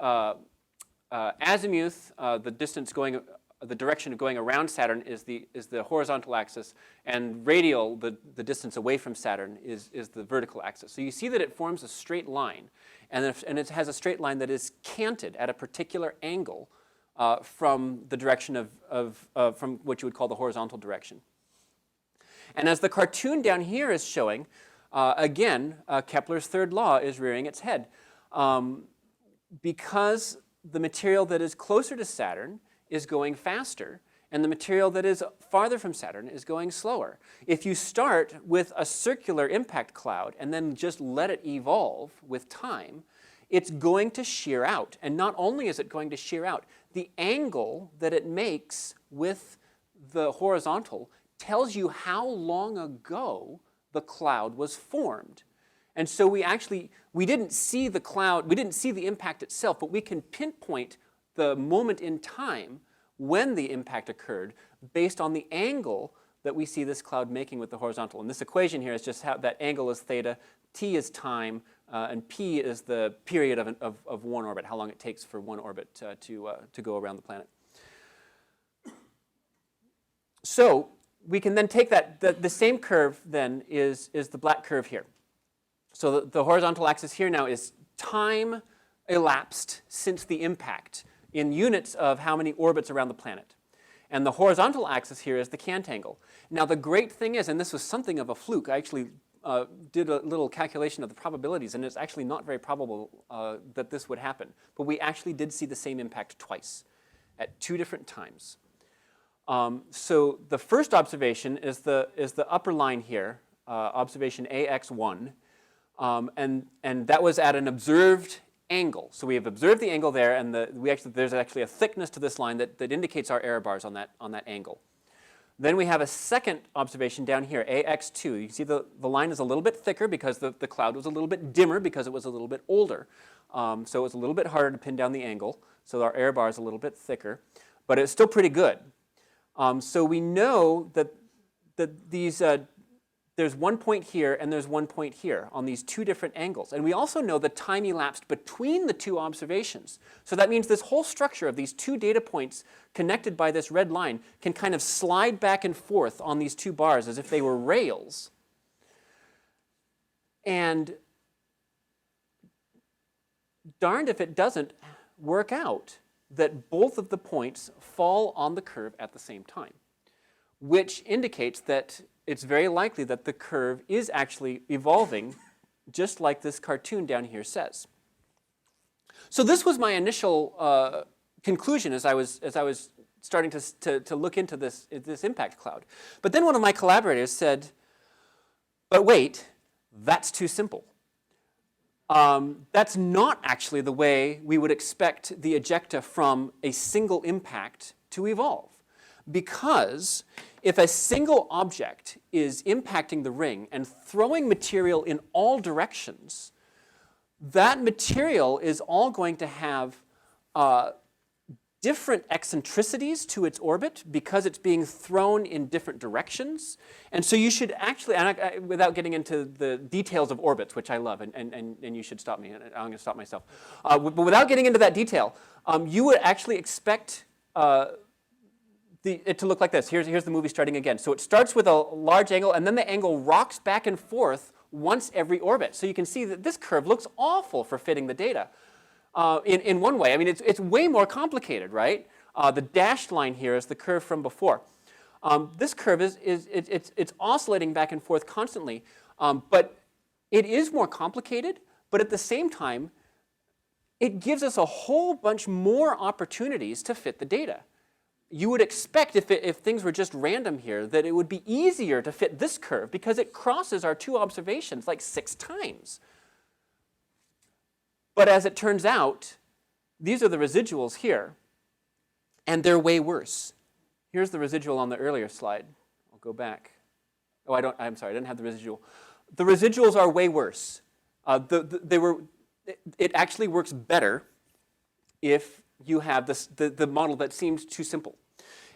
azimuth, the direction of going around Saturn is the horizontal axis, and radial, the distance away from Saturn, is the vertical axis. So you see that it forms a straight line, and it has a straight line that is canted at a particular angle from the direction from what you would call the horizontal direction. And as the cartoon down here is showing, again, Kepler's third law is rearing its head. Because the material that is closer to Saturn is going faster, and the material that is farther from Saturn is going slower. If you start with a circular impact cloud and then just let it evolve with time, it's going to shear out. And not only is it going to shear out, the angle that it makes with the horizontal tells you how long ago the cloud was formed. And so we didn't see the cloud, we didn't see the impact itself, but we can pinpoint the moment in time when the impact occurred based on the angle that we see this cloud making with the horizontal. And this equation here is just how that angle is theta, t is time, and p is the period of one orbit, how long it takes for one orbit to go around the planet. So we can then take that, the same curve then is the black curve here. So the horizontal axis here now is time elapsed since the impact in units of how many orbits around the planet. And the horizontal axis here is the cant angle. Now the great thing is, and this was something of a fluke, I actually did a little calculation of the probabilities, and it's actually not very probable that this would happen. But we actually did see the same impact twice at 2 different times. So the first observation is the upper line here, observation AX1, and that was at an observed angle. So we have observed the angle there, and there's actually a thickness to this line that indicates our error bars on that angle. Then we have a second observation down here, AX2. You can see the line is a little bit thicker because the cloud was a little bit dimmer because it was a little bit older. So it was a little bit harder to pin down the angle. So our error bar is a little bit thicker, but it's still pretty good. So we know that there's one point here and there's one point here on these 2 different angles. And we also know the time elapsed between the 2 observations. So that means this whole structure of these 2 data points connected by this red line can kind of slide back and forth on these 2 bars as if they were rails. And darned if it doesn't work out that both of the points fall on the curve at the same time, which indicates that it's very likely that the curve is actually evolving just like this cartoon down here says. So this was my initial conclusion as I was starting to look into this impact cloud. But then one of my collaborators said, but wait, that's too simple. That's not actually the way we would expect the ejecta from a single impact to evolve. Because if a single object is impacting the ring and throwing material in all directions, that material is all going to have different eccentricities to its orbit because it's being thrown in different directions. And so you should actually, and without getting into the details of orbits, which I love, and you should stop me, and I'm going to stop myself. But without getting into that detail, you would actually expect it to look like this. Here's the movie starting again. So it starts with a large angle, and then the angle rocks back and forth once every orbit. So you can see that this curve looks awful for fitting the data in one way. I mean, it's way more complicated, right? The dashed line here is the curve from before. This curve it's oscillating back and forth constantly, but it is more complicated. But at the same time, it gives us a whole bunch more opportunities to fit the data. You would expect if things were just random here that it would be easier to fit this curve because it crosses our 2 observations like 6 times. But as it turns out, these are the residuals here, and they're way worse. Here's the residual on the earlier slide. I'll go back. Oh, I'm sorry, I didn't have the residual. The residuals are way worse. It actually works better if you have the model that seems too simple.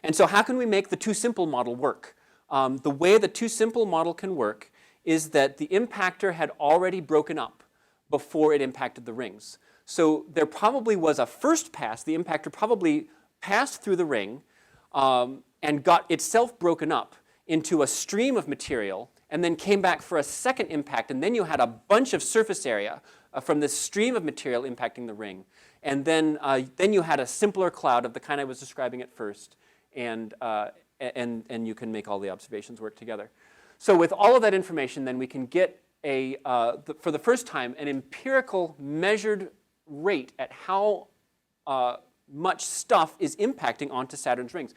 And so how can we make the too simple model work? The way the too simple model can work is that the impactor had already broken up before it impacted the rings. So there probably was a first pass. The impactor probably passed through the ring and got itself broken up into a stream of material and then came back for a second impact. And then you had a bunch of surface area from this stream of material impacting the ring. And then you had a simpler cloud of the kind I was describing at first, and you can make all the observations work together. So with all of that information, then we can get for the first time an empirical measured rate at how much stuff is impacting onto Saturn's rings.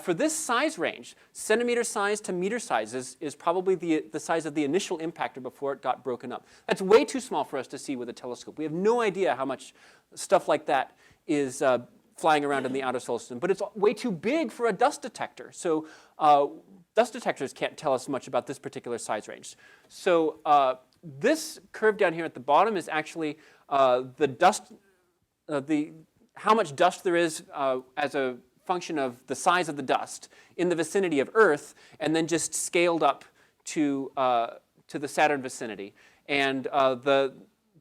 For this size range, centimeter size to meter size is probably the size of the initial impactor before it got broken up. That's way too small for us to see with a telescope. We have no idea how much stuff like that is flying around in the outer solar system, but it's way too big for a dust detector. So dust detectors can't tell us much about this particular size range. So this curve down here at the bottom is actually the dust, how much dust there is as a function of the size of the dust in the vicinity of Earth, and then just scaled up to the Saturn vicinity. And the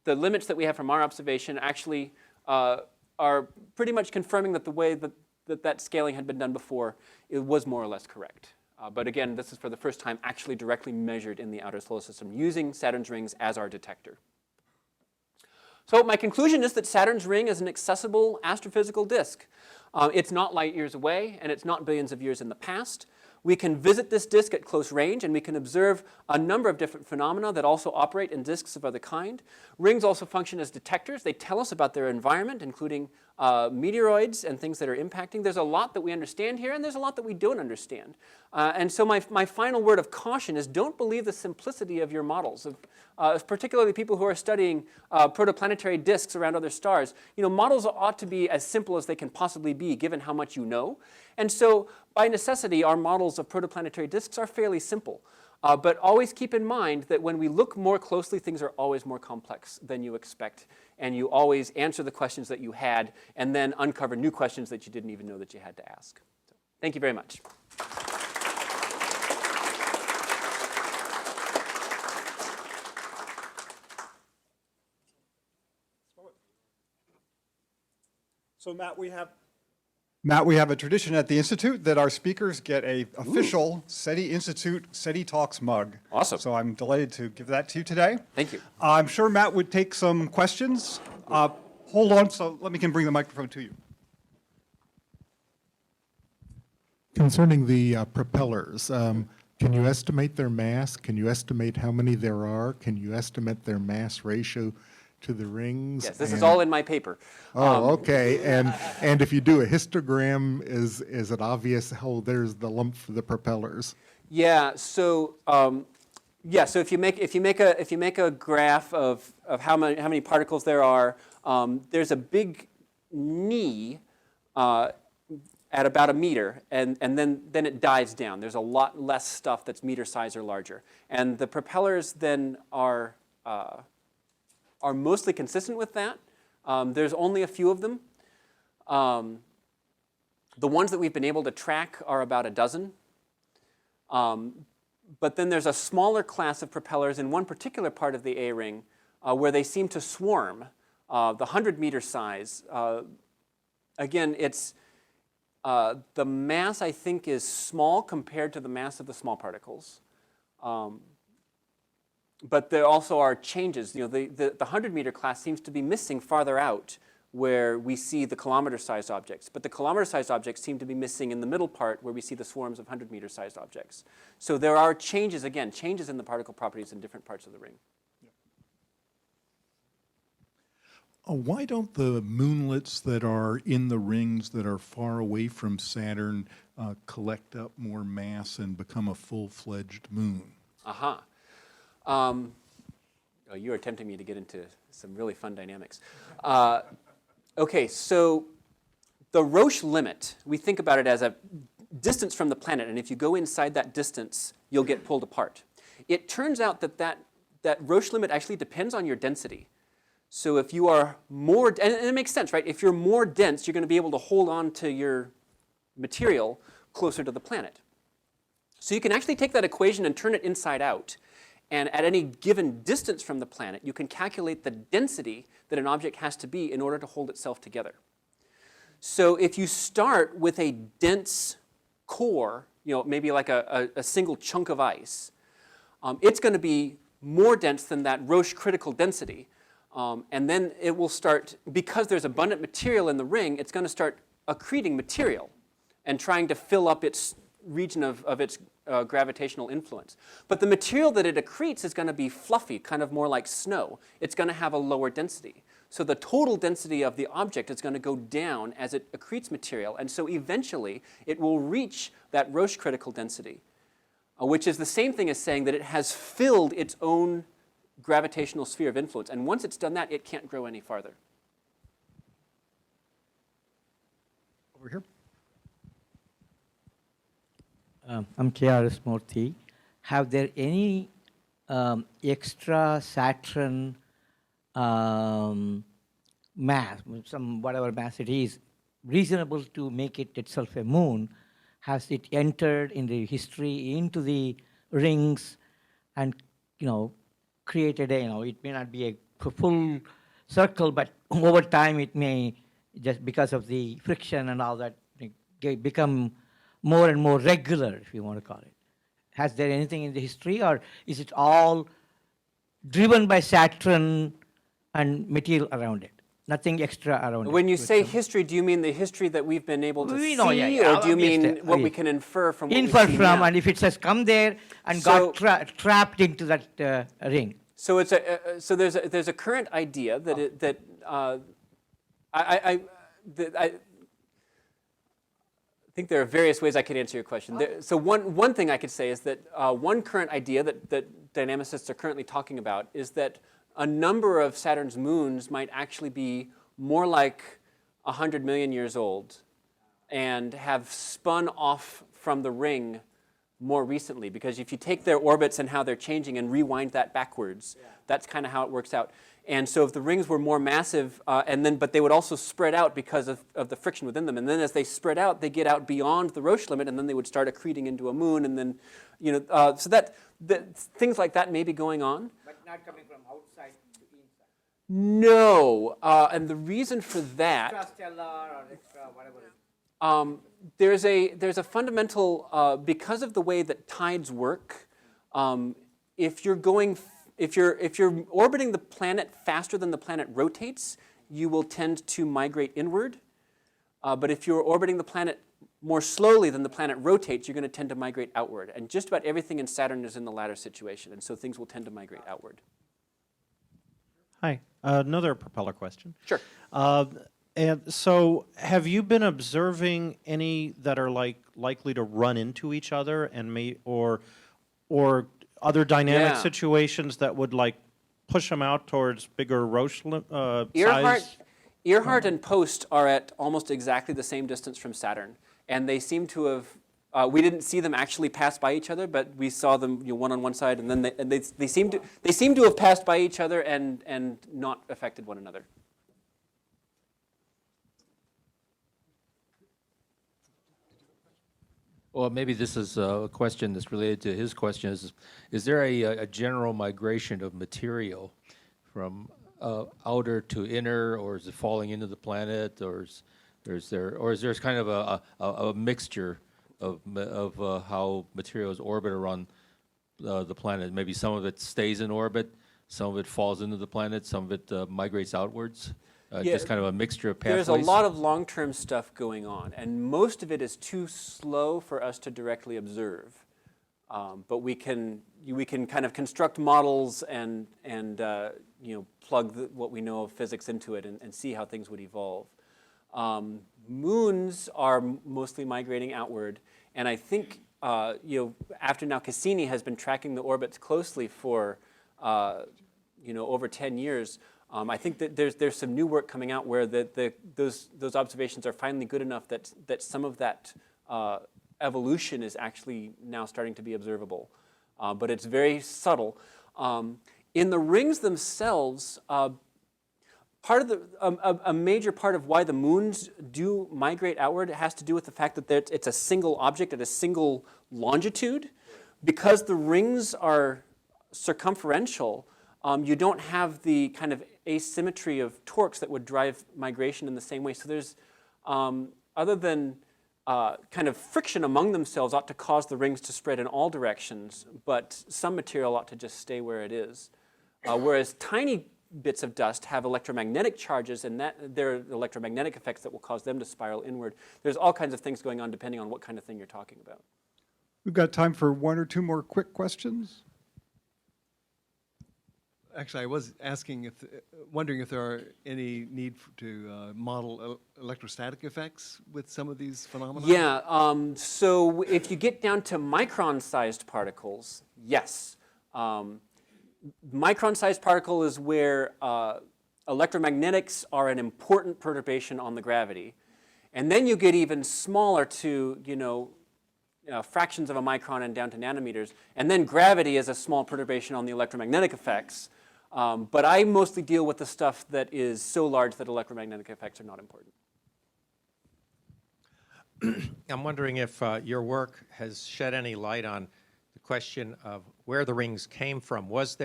limits that we have from our observation actually are pretty much confirming that the way that scaling had been done before, it was more or less correct. But again, this is for the first time actually directly measured in the outer solar system using Saturn's rings as our detector. So my conclusion is that Saturn's ring is an accessible astrophysical disk. It's not light years away, and it's not billions of years in the past. We can visit this disk at close range, and we can observe a number of different phenomena that also operate in disks of other kind. Rings also function as detectors. They tell us about their environment, including meteoroids and things that are impacting. There's a lot that we understand here, and there's a lot that we don't understand. And so my final word of caution is don't believe the simplicity of your models, particularly people who are studying protoplanetary disks around other stars. Models ought to be as simple as they can possibly be, given how much you know. And so, by necessity, our models of protoplanetary disks are fairly simple. But always keep in mind that when we look more closely, things are always more complex than you expect. And you always answer the questions that you had, and then uncover new questions that you didn't even know that you had to ask. So, thank you very much. So Matt, we have a tradition at the Institute that our speakers get a official SETI Institute SETI Talks mug. Awesome. So I'm delighted to give that to you today. Thank you. I'm sure Matt would take some questions. Hold on, so let me bring the microphone to you. Concerning the propellers, can you estimate their mass? Can you estimate how many there are? Can you estimate their mass ratio to the rings? Yes, this is all in my paper. Oh, okay. And if you do a histogram, is it obvious? Oh, there's the lump for the propellers. Yeah. So so if you make a graph of how many particles there are, there's a big knee at about a meter, and then it dives down. There's a lot less stuff that's meter size or larger, and the propellers then are mostly consistent with that. There's only a few of them. The ones that we've been able to track are about a dozen. But then there's a smaller class of propellers in one particular part of the A-ring where they seem to swarm. The 100-meter size, again, it's the mass, I think, is small compared to the mass of the small particles. But there also are changes. The 100-meter class seems to be missing farther out where we see the kilometer-sized objects. But the kilometer-sized objects seem to be missing in the middle part where we see the swarms of 100-meter-sized objects. So there are changes, again, changes in the particle properties in different parts of the ring. Why don't the moonlets that are in the rings that are far away from Saturn collect up more mass and become a full-fledged moon? Aha. You are tempting me to get into some really fun dynamics. Okay, so the Roche limit, we think about it as a distance from the planet, and if you go inside that distance, you'll get pulled apart. It turns out that Roche limit actually depends on your density. So if you are more, and it makes sense, right? If you're more dense, you're going to be able to hold on to your material closer to the planet. So you can actually take that equation and turn it inside out. And at any given distance from the planet, you can calculate the density that an object has to be in order to hold itself together. So if you start with a dense core, maybe like a single chunk of ice, it's going to be more dense than that Roche critical density. And then it will start, because there's abundant material in the ring, it's going to start accreting material and trying to fill up its region of its gravitational influence. But the material that it accretes is going to be fluffy, kind of more like snow. It's going to have a lower density. So the total density of the object is going to go down as it accretes material. And so eventually, it will reach that Roche critical density, which is the same thing as saying that it has filled its own gravitational sphere of influence. And once it's done that, it can't grow any farther. Over here. I'm KRS Murthy. Have there any extra Saturn mass, some whatever mass it is, reasonable to make it itself a moon? Has it entered in the history into the rings and created a, it may not be a full circle, but over time it may, just because of the friction and all that, become more and more regular, if you want to call it. Has there anything in the history, or is it all driven by Saturn and material around it? Nothing extra around it? When you say history, do you mean the history that we've been able to see, know, or do you mean obviously, what we can infer from what we infer see from, now? and if it has come there and So- got trapped into that ring? So it's so there's a current idea that I think there are various ways I could answer your question. So one thing I could say is that one current idea that dynamicists are currently talking about is that a number of Saturn's moons might actually be more like 100 million years old and have spun off from the ring more recently. Because if you take their orbits and how they're changing and rewind that backwards, that's kind of how it works out. And so if the rings were more massive, but they would also spread out because of the friction within them. And then as they spread out, they get out beyond the Roche limit, and then they would start accreting into a moon. And then, so that things like that may be going on. But not coming from outside to inside. No, and the reason for that, Extrastellar or extra whatever. there's a fundamental because of the way that tides work. If you're orbiting the planet faster than the planet rotates, you will tend to migrate inward. But if you're orbiting the planet more slowly than the planet rotates, you're going to tend to migrate outward. And just about everything in Saturn is in the latter situation, and so things will tend to migrate outward. Hi, another propeller question. Sure. And so, have you been observing any that are likely to run into each other, and or other dynamic Yeah. situations that would push them out towards bigger Roche size? Earhart and Post are at almost exactly the same distance from Saturn, and they seem to have. We didn't see them actually pass by each other, but we saw them one on one side, and then they seem to have passed by each other and not affected one another. Well, maybe this is a question that's related to his question. Is there a general migration of material from outer to inner, or is it falling into the planet, or is there kind of a mixture of how materials orbit around the planet? Maybe some of it stays in orbit, some of it falls into the planet, some of it migrates outwards. Just kind of a mixture of pathways. There's a lot of long-term stuff going on, and most of it is too slow for us to directly observe. But we can kind of construct models and plug what we know of physics into it and see how things would evolve. Moons are mostly migrating outward, and I think after now Cassini has been tracking the orbits closely for over 10 years. I think that there's some new work coming out where those observations are finally good enough that some of that evolution is actually now starting to be observable, but it's very subtle. In the rings themselves, part of a major part of why the moons do migrate outward has to do with the fact that it's a single object at a single longitude, because the rings are circumferential. You don't have the kind of asymmetry of torques that would drive migration in the same way. So there's, other than kind of friction among themselves ought to cause the rings to spread in all directions, but some material ought to just stay where it is. Whereas tiny bits of dust have electromagnetic charges, and there are electromagnetic effects that will cause them to spiral inward. There's all kinds of things going on depending on what kind of thing you're talking about. We've got time for one or two more quick questions. Actually, I was wondering if there are any need to model electrostatic effects with some of these phenomena? Yeah, so if you get down to micron-sized particles, yes. Micron-sized particle is where electromagnetics are an important perturbation on the gravity. And then you get even smaller to, fractions of a micron and down to nanometers. And then gravity is a small perturbation on the electromagnetic effects. But I mostly deal with the stuff that is so large that electromagnetic effects are not important. I'm wondering if your work has shed any light on the question of where the rings came from. Was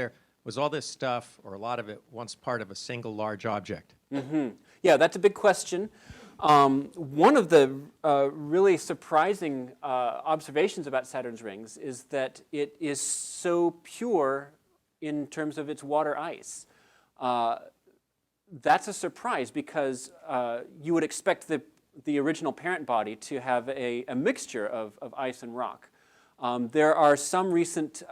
all this stuff, or a lot of it, once part of a single large object? Mm-hmm. Yeah, that's a big question. One of the really surprising observations about Saturn's rings is that it is so pure in terms of its water ice. That's a surprise because you would expect the original parent body to have a mixture of ice and rock. There are some recent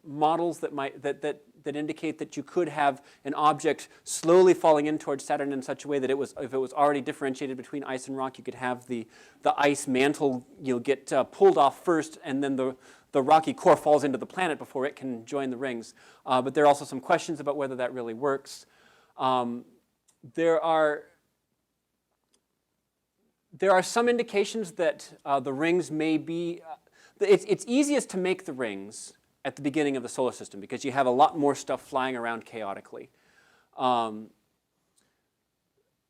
models that indicate that you could have an object slowly falling in towards Saturn in such a way that if it was already differentiated between ice and rock, you could have the ice mantle get pulled off first, and then the rocky core falls into the planet before it can join the rings. But there are also some questions about whether that really works. There are some indications that the rings may be. It's easiest to make the rings at the beginning of the solar system because you have a lot more stuff flying around chaotically.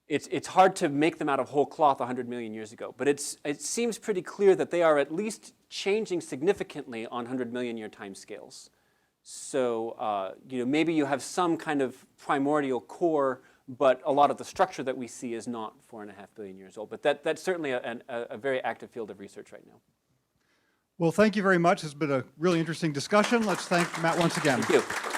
It's hard to make them out of whole cloth 100 million years ago, but it seems pretty clear that they are at least changing significantly on 100 million year time scales. So maybe you have some kind of primordial core, but a lot of the structure that we see is not 4.5 billion years old. But that's certainly a very active field of research right now. Well, thank you very much. It's been a really interesting discussion. Let's thank Matt once again. Thank you.